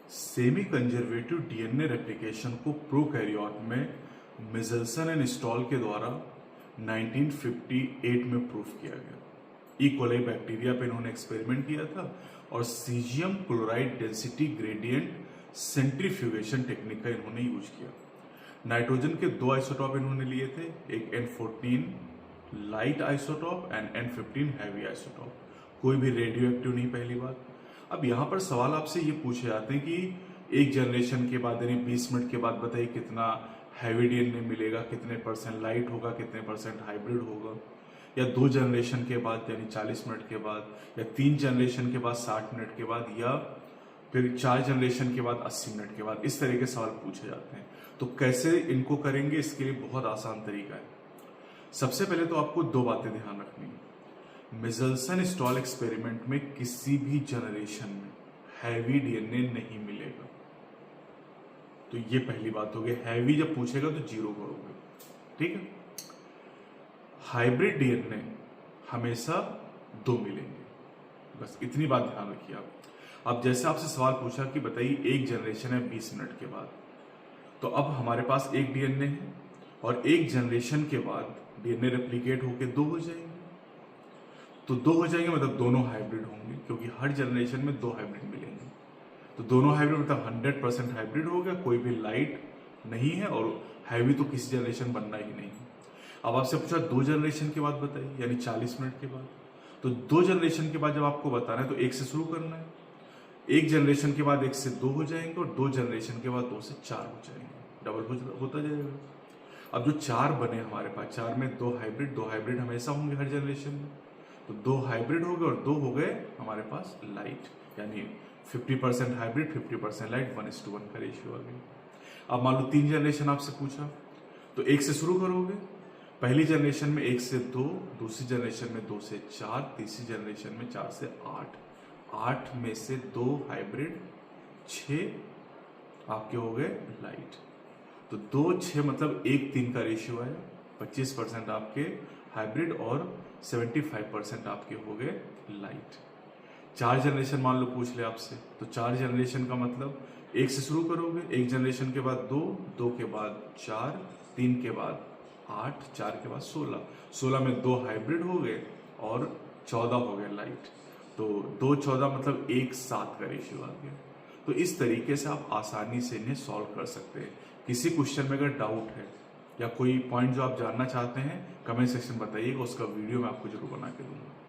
Semi conservative DNA replication को prokaryote में मिज़ेल्सन and stall के द्वारा 1958 में प्रूफ किया गया। ई कोलाई बैक्टीरिया पे इन्होंने एक्सपेरिमेंट किया था और caesium chloride density gradient centrifugation technique का इन्होंने यूज किया। नाइट्रोजन के दो आइसोटॉप इन्होंने लिए थे, एक N14 light isotope and N15 heavy isotope. कोई भी रेडियो एक्टिव नहीं, पहली बात। अब यहाँ पर सवाल आपसे ये पूछे जाते हैं कि एक जनरेशन के बाद यानी 20 मिनट के बाद बताइए कितना हैवी डीएनए मिलेगा, कितने परसेंट लाइट होगा, कितने परसेंट हाइब्रिड होगा, या 2 जनरेशन के बाद यानी 40 मिनट के बाद, या 3 जनरेशन के बाद 60 मिनट के बाद, या फिर 4 जनरेशन के बाद 80 मिनट के बाद। इस तरह के सवाल पूछे जाते हैं। तो कैसे इनको करेंगे, इसके लिए बहुत आसान तरीका है। सबसे पहले तो आपको 2 बातें ध्यान रखनी है। मिज़ेल्सन स्टॉल एक्सपेरिमेंट में किसी भी जनरेशन में हैवी डीएनए नहीं मिलेगा। तो ये पहली बात होगी। हैवी जब पूछेगा तो 0 करोगे, ठीक है। हाइब्रिड डीएनए हमेशा 2 मिलेंगे, बस इतनी बात ध्यान रखिए आप। अब जैसे आपसे सवाल पूछा कि बताइए एक जनरेशन है 20 मिनट के बाद, तो अब हमारे पास एक डीएनए है और एक जनरेशन के बाद डीएनए रेप्लिकेट होकर 2 हो जाएंगे। तो 2 हो जाएंगे मतलब दोनों हाइब्रिड होंगे, क्योंकि हर जनरेशन में 2 हाइब्रिड मिलेंगे। तो दोनों हाइब्रिड मतलब 100% हाइब्रिड हो गया, कोई भी लाइट नहीं है और हैवी तो किसी जनरेशन बनना ही नहीं है। अब आपसे पूछा 2 जनरेशन के बाद बताइए, यानी 40 मिनट के बाद। तो 2 जनरेशन के बाद जब आपको बताना है तो 1 से शुरू करना है। 1 जनरेशन के बाद 1 से 2 हो जाएंगे और 2 जनरेशन के बाद 2 से 4 हो जाएंगे, डबल होता जाएगा। अब जो 4 बने हमारे पास, 4 में 2 हाइब्रिड हमेशा होंगे हर जनरेशन में। तो 2 हाइब्रिड हो गए और 2 हो गए हमारे पास लाइट, यानी 50% हाइब्रिड 50% लाइट, 1:1 का रेशियो आ गया। अब मान लो 3 जनरेशन आपसे पूछा तो 1 से शुरू करोगे। पहली जनरेशन में 1 से 2, दूसरी जनरेशन में 2 से 4, तीसरी जनरेशन में 4 से 8। 8 में से 2 हाइब्रिड, 6 आपके हो गए लाइट। तो 2, 6 मतलब 1:3 का रेशियो आया। 25% आपके हाइब्रिड और 75% आपके हो गए लाइट। 4 जनरेशन मान लो पूछ ले आपसे, तो 4 जनरेशन का मतलब 1 से शुरू करोगे। 1 जनरेशन के बाद 2, 2 के बाद 4, 3 के बाद 8, 4 के बाद 16। 16 में 2 हाइब्रिड हो गए और 14 हो गए लाइट। तो 2, 14 मतलब 1:7 का रेशियो आ गया। तो इस तरीके से आप आसानी से इन्हें सॉल्व कर सकते हैं। किसी क्वेश्चन में अगर डाउट है या कोई पॉइंट जो आप जानना चाहते हैं, कमेंट सेक्शन में बताइएगा, उसका वीडियो मैं आपको जरूर बना के दूंगा।